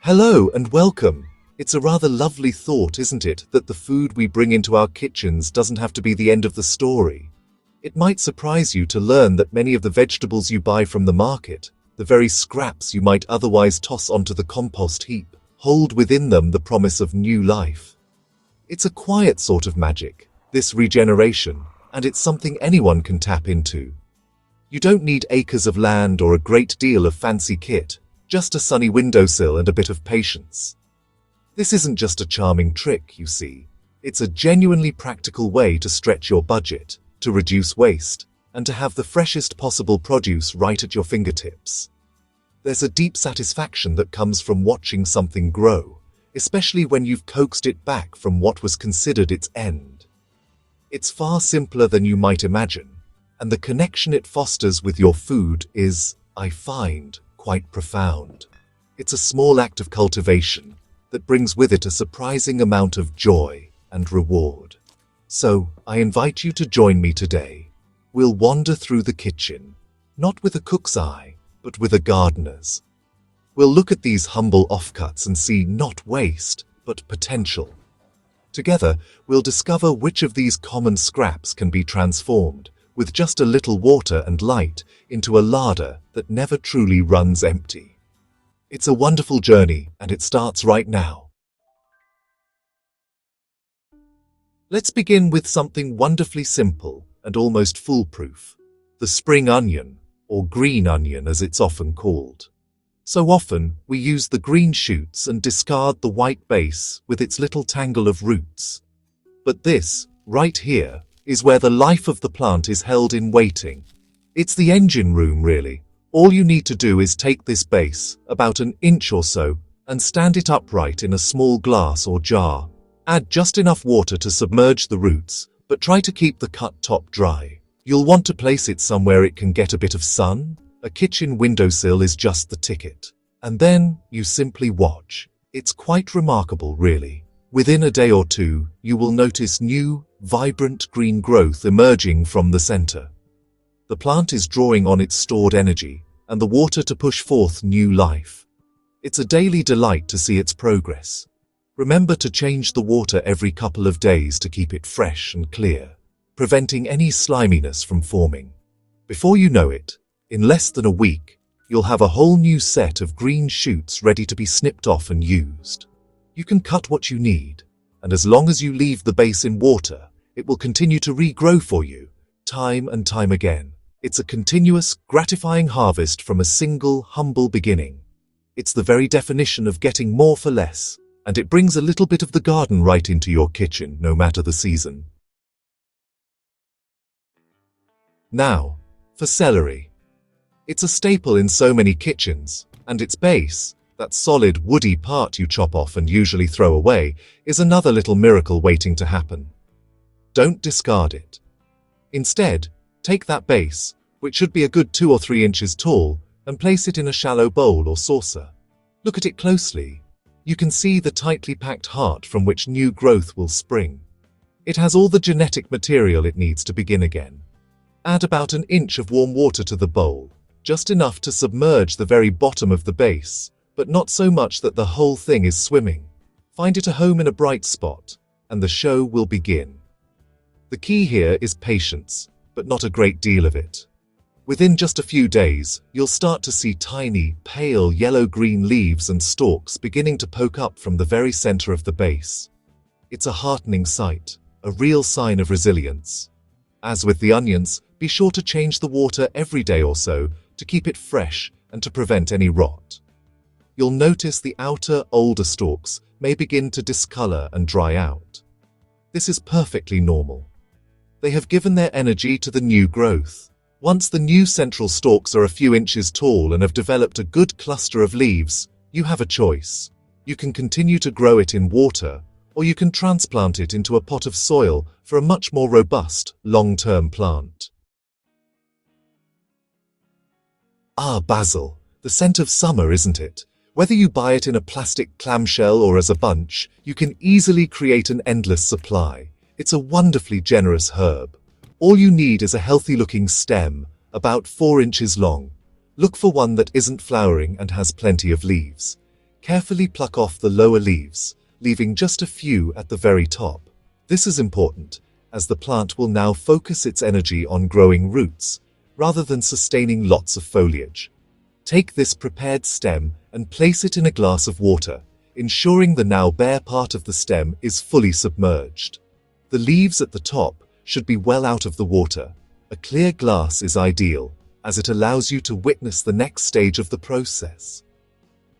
Hello and welcome. It's a rather lovely thought, isn't it, that the food we bring into our kitchens doesn't have to be the end of the story. It might surprise you to learn that many of the vegetables you buy from the market, the very scraps you might otherwise toss onto the compost heap, hold within them the promise of new life. It's a quiet sort of magic, this regeneration, and it's something anyone can tap into. You don't need acres of land or a great deal of fancy kit, just a sunny windowsill and a bit of patience. This isn't just a charming trick, you see. It's a genuinely practical way to stretch your budget, to reduce waste, and to have the freshest possible produce right at your fingertips. There's a deep satisfaction that comes from watching something grow, especially when you've coaxed it back from what was considered its end. It's far simpler than you might imagine, and the connection it fosters with your food is, I find, quite profound. It's a small act of cultivation that brings with it a surprising amount of joy and reward. So, I invite you to join me today. We'll wander through the kitchen, not with a cook's eye, but with a gardener's. We'll look at these humble offcuts and see not waste, but potential. Together, we'll discover which of these common scraps can be transformed, with just a little water and light, into a larder that never truly runs empty. It's a wonderful journey, and it starts right now. Let's begin with something wonderfully simple and almost foolproof: the spring onion, or green onion as it's often called. So often, we use the green shoots and discard the white base with its little tangle of roots. But this, right here, is where the life of the plant is held in waiting. It's the engine room, really. All you need to do is take this base, about an inch or so, and stand it upright in a small glass or jar. Add just enough water to submerge the roots, but try to keep the cut top dry. You'll want to place it somewhere it can get a bit of sun. A kitchen windowsill is just the ticket. And then, you simply watch. It's quite remarkable, really. Within a day or two, you will notice new, vibrant green growth emerging from the center. The plant is drawing on its stored energy and the water to push forth new life. It's a daily delight to see its progress. Remember to change the water every couple of days to keep it fresh and clear, preventing any sliminess from forming. Before you know it, in less than a week, you'll have a whole new set of green shoots ready to be snipped off and used. You can cut what you need, and as long as you leave the base in water, it will continue to regrow for you, time and time again. It's a continuous, gratifying harvest from a single, humble beginning. It's the very definition of getting more for less, and it brings a little bit of the garden right into your kitchen, no matter the season. Now, for celery. It's a staple in so many kitchens, and its base, that solid, woody part you chop off and usually throw away, is another little miracle waiting to happen. Don't discard it. Instead, take that base, which should be a good 2 or 3 inches tall, and place it in a shallow bowl or saucer. Look at it closely. You can see the tightly packed heart from which new growth will spring. It has all the genetic material it needs to begin again. Add about an inch of warm water to the bowl, just enough to submerge the very bottom of the base, but not so much that the whole thing is swimming. Find it a home in a bright spot, and the show will begin. The key here is patience, but not a great deal of it. Within just a few days, you'll start to see tiny, pale yellow-green leaves and stalks beginning to poke up from the very center of the base. It's a heartening sight, a real sign of resilience. As with the onions, be sure to change the water every day or so to keep it fresh and to prevent any rot. You'll notice the outer, older stalks may begin to discolor and dry out. This is perfectly normal. They have given their energy to the new growth. Once the new central stalks are a few inches tall and have developed a good cluster of leaves, you have a choice. You can continue to grow it in water, or you can transplant it into a pot of soil for a much more robust, long-term plant. Ah, basil, the scent of summer, isn't it? Whether you buy it in a plastic clamshell or as a bunch, you can easily create an endless supply. It's a wonderfully generous herb. All you need is a healthy-looking stem, about 4 inches long. Look for one that isn't flowering and has plenty of leaves. Carefully pluck off the lower leaves, leaving just a few at the very top. This is important, as the plant will now focus its energy on growing roots, rather than sustaining lots of foliage. Take this prepared stem and place it in a glass of water, ensuring the now bare part of the stem is fully submerged. The leaves at the top should be well out of the water. A clear glass is ideal, as it allows you to witness the next stage of the process.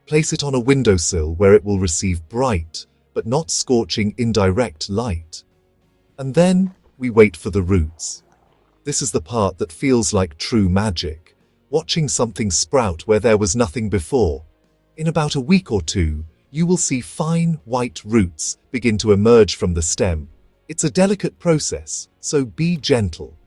Place it on a windowsill where it will receive bright, but not scorching indirect light. And then we wait for the roots. This is the part that feels like true magic, watching something sprout where there was nothing before. In about a week or two, you will see fine, white roots begin to emerge from the stem. It's a delicate process, so be gentle.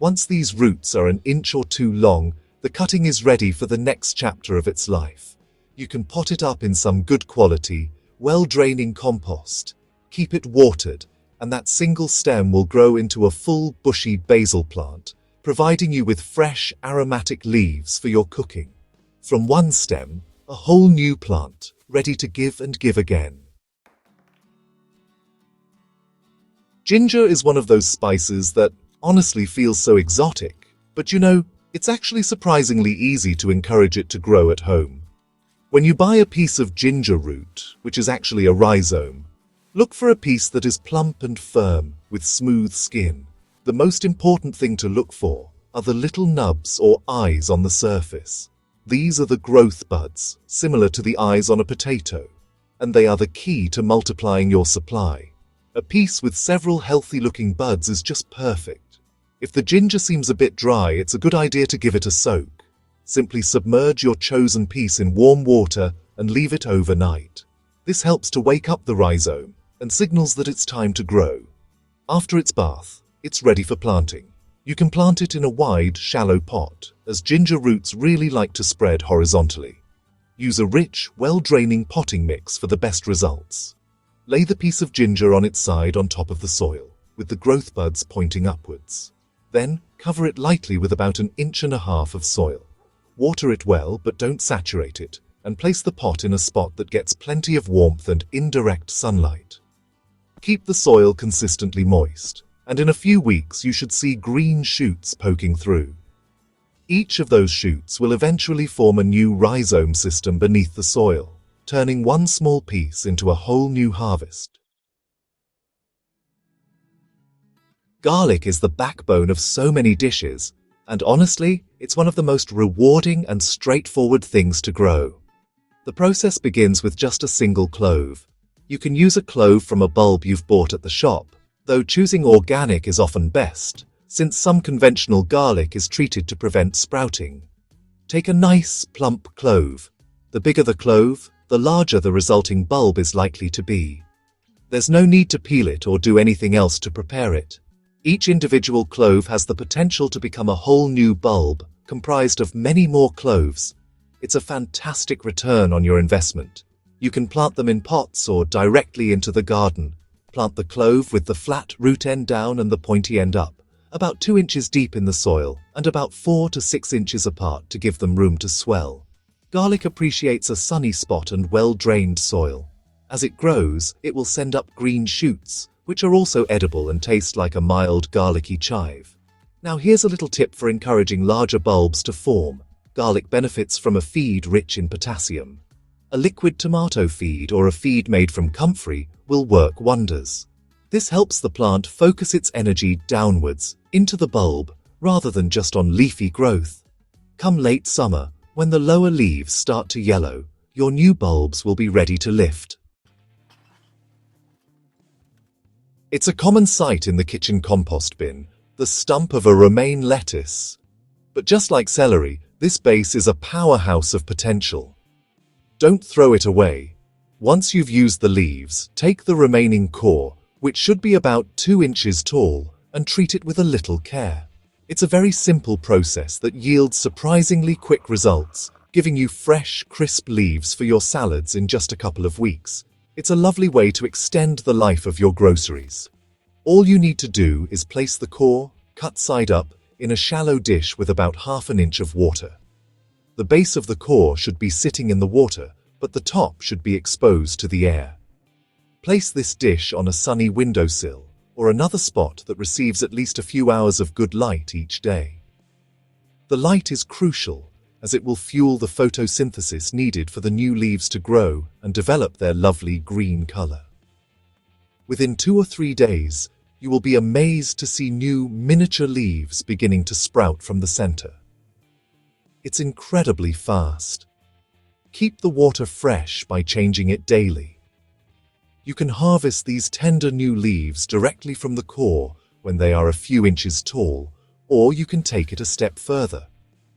Once these roots are an inch or two long, the cutting is ready for the next chapter of its life. You can pot it up in some good quality, well-draining compost. Keep it watered, and that single stem will grow into a full, bushy basil plant, providing you with fresh, aromatic leaves for your cooking. From one stem, a whole new plant, ready to give and give again. Ginger is one of those spices that honestly feels so exotic, but it's actually surprisingly easy to encourage it to grow at home. When you buy a piece of ginger root, which is actually a rhizome, look for a piece that is plump and firm, with smooth skin. The most important thing to look for are the little nubs or eyes on the surface. These are the growth buds, similar to the eyes on a potato, and they are the key to multiplying your supply. A piece with several healthy-looking buds is just perfect. If the ginger seems a bit dry, it's a good idea to give it a soak. Simply submerge your chosen piece in warm water and leave it overnight. This helps to wake up the rhizome and signals that it's time to grow. After its bath, it's ready for planting. You can plant it in a wide, shallow pot, as ginger roots really like to spread horizontally. Use a rich, well-draining potting mix for the best results. Lay the piece of ginger on its side on top of the soil, with the growth buds pointing upwards. Then, cover it lightly with about 1.5 inches of soil. Water it well, but don't saturate it, and place the pot in a spot that gets plenty of warmth and indirect sunlight. Keep the soil consistently moist, and in a few weeks you should see green shoots poking through. Each of those shoots will eventually form a new rhizome system beneath the soil, turning one small piece into a whole new harvest. Garlic is the backbone of so many dishes, and honestly, it's one of the most rewarding and straightforward things to grow. The process begins with just a single clove. You can use a clove from a bulb you've bought at the shop, though choosing organic is often best, since some conventional garlic is treated to prevent sprouting. Take a nice, plump clove. The bigger the clove, the larger the resulting bulb is likely to be. There's no need to peel it or do anything else to prepare it. Each individual clove has the potential to become a whole new bulb, comprised of many more cloves. It's a fantastic return on your investment. You can plant them in pots or directly into the garden. Plant the clove with the flat root end down and the pointy end up, about 2 inches deep in the soil and about 4 to 6 inches apart to give them room to swell. Garlic appreciates a sunny spot and well-drained soil. As it grows, it will send up green shoots, which are also edible and taste like a mild garlicky chive. Now here's a little tip for encouraging larger bulbs to form. Garlic benefits from a feed rich in potassium. A liquid tomato feed or a feed made from comfrey will work wonders. This helps the plant focus its energy downwards, into the bulb, rather than just on leafy growth. Come late summer, when the lower leaves start to yellow, your new bulbs will be ready to lift. It's a common sight in the kitchen compost bin, the stump of a romaine lettuce. But just like celery, this base is a powerhouse of potential. Don't throw it away. Once you've used the leaves, take the remaining core, which should be about 2 inches tall, and treat it with a little care. It's a very simple process that yields surprisingly quick results, giving you fresh, crisp leaves for your salads in just a couple of weeks. It's a lovely way to extend the life of your groceries. All you need to do is place the core, cut side up, in a shallow dish with about 1/2 inch of water. The base of the core should be sitting in the water, but the top should be exposed to the air. Place this dish on a sunny windowsill or another spot that receives at least a few hours of good light each day. The light is crucial, as it will fuel the photosynthesis needed for the new leaves to grow and develop their lovely green color. Within 2 or 3 days, you will be amazed to see new miniature leaves beginning to sprout from the center. It's incredibly fast. Keep the water fresh by changing it daily. You can harvest these tender new leaves directly from the core when they are a few inches tall, or you can take it a step further.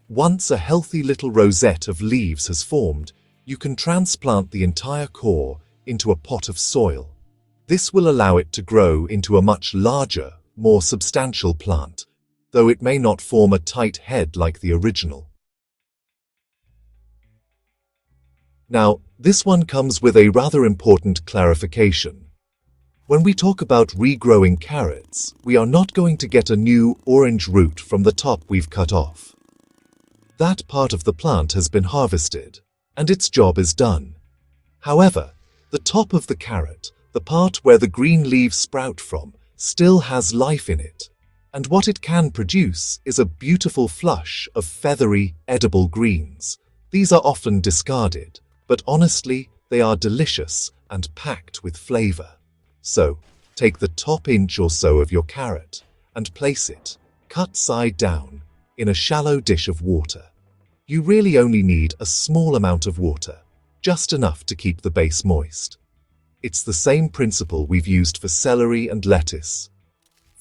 Once a healthy little rosette of leaves has formed, you can transplant the entire core into a pot of soil. This will allow it to grow into a much larger, more substantial plant, though it may not form a tight head like the original. Now, this one comes with a rather important clarification. When we talk about regrowing carrots, we are not going to get a new orange root from the top we've cut off. That part of the plant has been harvested, and its job is done. However, the top of the carrot, the part where the green leaves sprout from, still has life in it, and what it can produce is a beautiful flush of feathery, edible greens. These are often discarded, but honestly, they are delicious and packed with flavor. So, take the top inch or so of your carrot and place it, cut side down, in a shallow dish of water. You really only need a small amount of water, just enough to keep the base moist. It's the same principle we've used for celery and lettuce.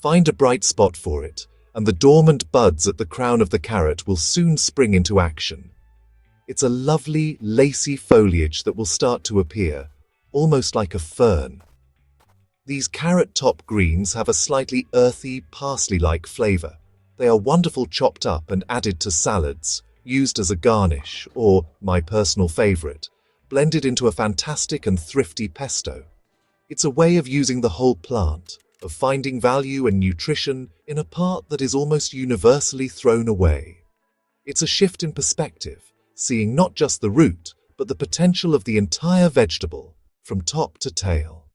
Find a bright spot for it, and the dormant buds at the crown of the carrot will soon spring into action. It's a lovely, lacy foliage that will start to appear, almost like a fern. These carrot top greens have a slightly earthy, parsley-like flavor. They are wonderful chopped up and added to salads, used as a garnish, or, my personal favorite, blended into a fantastic and thrifty pesto. It's a way of using the whole plant, of finding value and nutrition in a part that is almost universally thrown away. It's a shift in perspective, seeing not just the root, but the potential of the entire vegetable, from top to tail.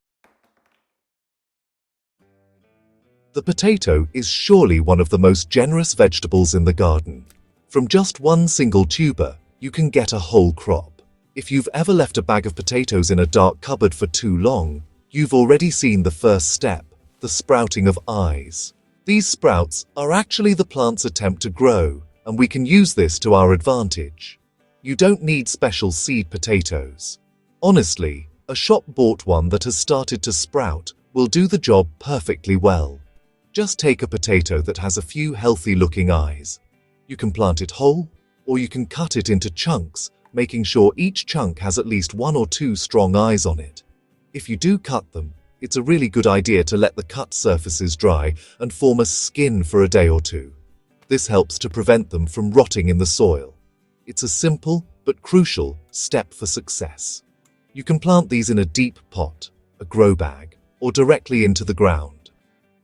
The potato is surely one of the most generous vegetables in the garden. From just one single tuber, you can get a whole crop. If you've ever left a bag of potatoes in a dark cupboard for too long, you've already seen the first step, the sprouting of eyes. These sprouts are actually the plant's attempt to grow, and we can use this to our advantage. You don't need special seed potatoes. Honestly, a shop-bought one that has started to sprout will do the job perfectly well. Just take a potato that has a few healthy-looking eyes. You can plant it whole, or you can cut it into chunks, making sure each chunk has at least 1 or 2 strong eyes on it. If you do cut them, it's a really good idea to let the cut surfaces dry and form a skin for a day or 2. This helps to prevent them from rotting in the soil. It's a simple but crucial step for success. You can plant these in a deep pot, a grow bag, or directly into the ground.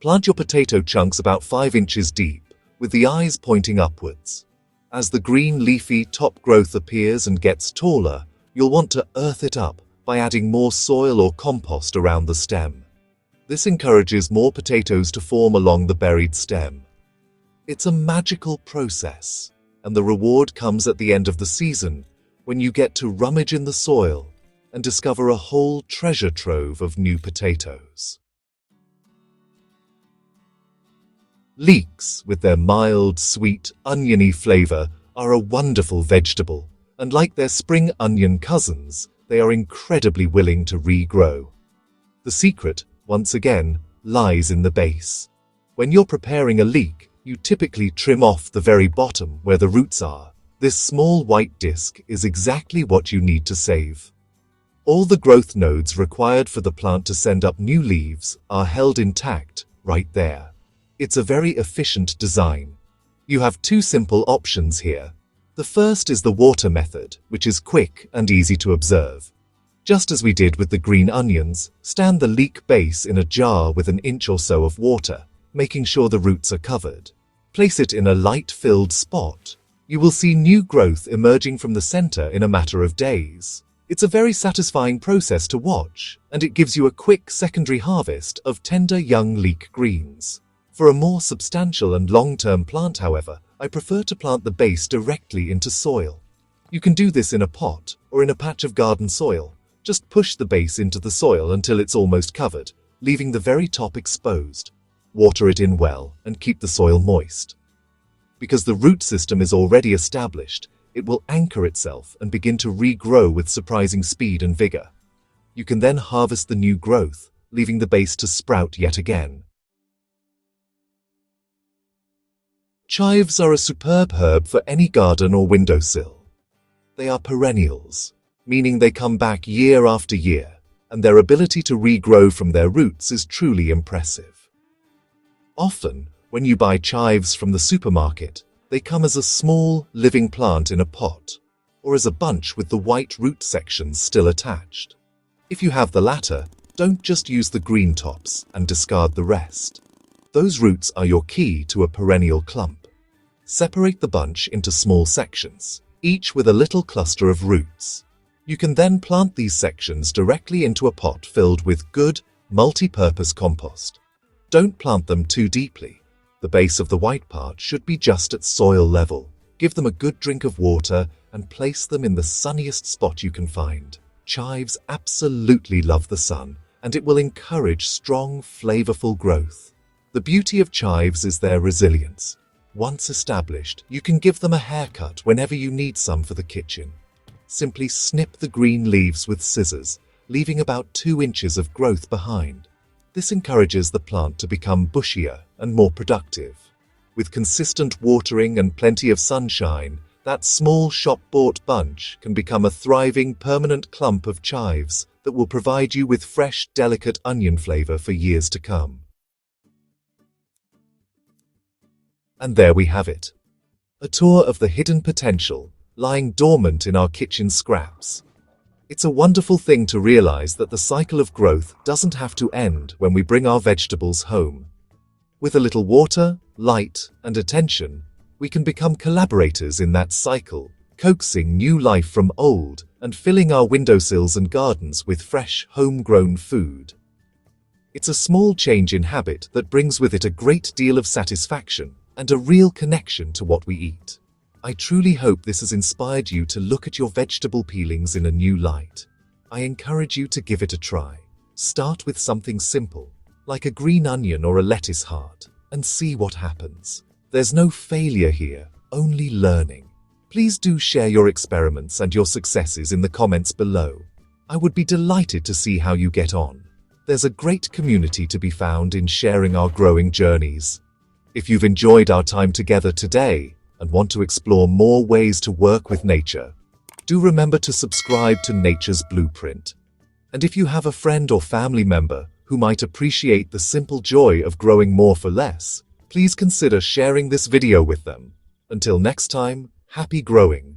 Plant your potato chunks about 5 inches deep, with the eyes pointing upwards. As the green leafy top growth appears and gets taller, you'll want to earth it up by adding more soil or compost around the stem. This encourages more potatoes to form along the buried stem. It's a magical process, and the reward comes at the end of the season, when you get to rummage in the soil and discover a whole treasure trove of new potatoes. Leeks, with their mild, sweet, oniony flavor, are a wonderful vegetable, and like their spring onion cousins, they are incredibly willing to regrow. The secret, once again, lies in the base. When you're preparing a leek, you typically trim off the very bottom where the roots are. This small white disc is exactly what you need to save. All the growth nodes required for the plant to send up new leaves are held intact right there. It's a very efficient design. You have 2 simple options here. The first is the water method, which is quick and easy to observe. Just as we did with the green onions, stand the leek base in a jar with an inch or so of water, making sure the roots are covered. Place it in a light-filled spot. You will see new growth emerging from the center in a matter of days. It's a very satisfying process to watch, and it gives you a quick secondary harvest of tender young leek greens. For a more substantial and long-term plant, however, I prefer to plant the base directly into soil. You can do this in a pot or in a patch of garden soil. Just push the base into the soil until it's almost covered, leaving the very top exposed. Water it in well and keep the soil moist. Because the root system is already established, it will anchor itself and begin to regrow with surprising speed and vigor. You can then harvest the new growth, leaving the base to sprout yet again. Chives are a superb herb for any garden or windowsill. They are perennials, meaning they come back year after year, and their ability to regrow from their roots is truly impressive. Often, when you buy chives from the supermarket, they come as a small, living plant in a pot, or as a bunch with the white root sections still attached. If you have the latter, don't just use the green tops and discard the rest. Those roots are your key to a perennial clump. Separate the bunch into small sections, each with a little cluster of roots. You can then plant these sections directly into a pot filled with good, multi-purpose compost. Don't plant them too deeply. The base of the white part should be just at soil level. Give them a good drink of water and place them in the sunniest spot you can find. Chives absolutely love the sun, and it will encourage strong, flavorful growth. The beauty of chives is their resilience. Once established, you can give them a haircut whenever you need some for the kitchen. Simply snip the green leaves with scissors, leaving about 2 inches of growth behind. This encourages the plant to become bushier and more productive. With consistent watering and plenty of sunshine, that small shop-bought bunch can become a thriving, permanent clump of chives that will provide you with fresh, delicate onion flavor for years to come. And there we have it. A tour of the hidden potential lying dormant in our kitchen scraps. It's a wonderful thing to realize that the cycle of growth doesn't have to end when we bring our vegetables home. With a little water, light, and attention, we can become collaborators in that cycle, coaxing new life from old and filling our windowsills and gardens with fresh, homegrown food. It's a small change in habit that brings with it a great deal of satisfaction and a real connection to what we eat. I truly hope this has inspired you to look at your vegetable peelings in a new light. I encourage you to give it a try. Start with something simple, like a green onion or a lettuce heart, and see what happens. There's no failure here, only learning. Please do share your experiments and your successes in the comments below. I would be delighted to see how you get on. There's a great community to be found in sharing our growing journeys. If you've enjoyed our time together today, and want to explore more ways to work with nature, do remember to subscribe to Nature's Blueprint. And if you have a friend or family member who might appreciate the simple joy of growing more for less, please consider sharing this video with them. Until next time, happy growing.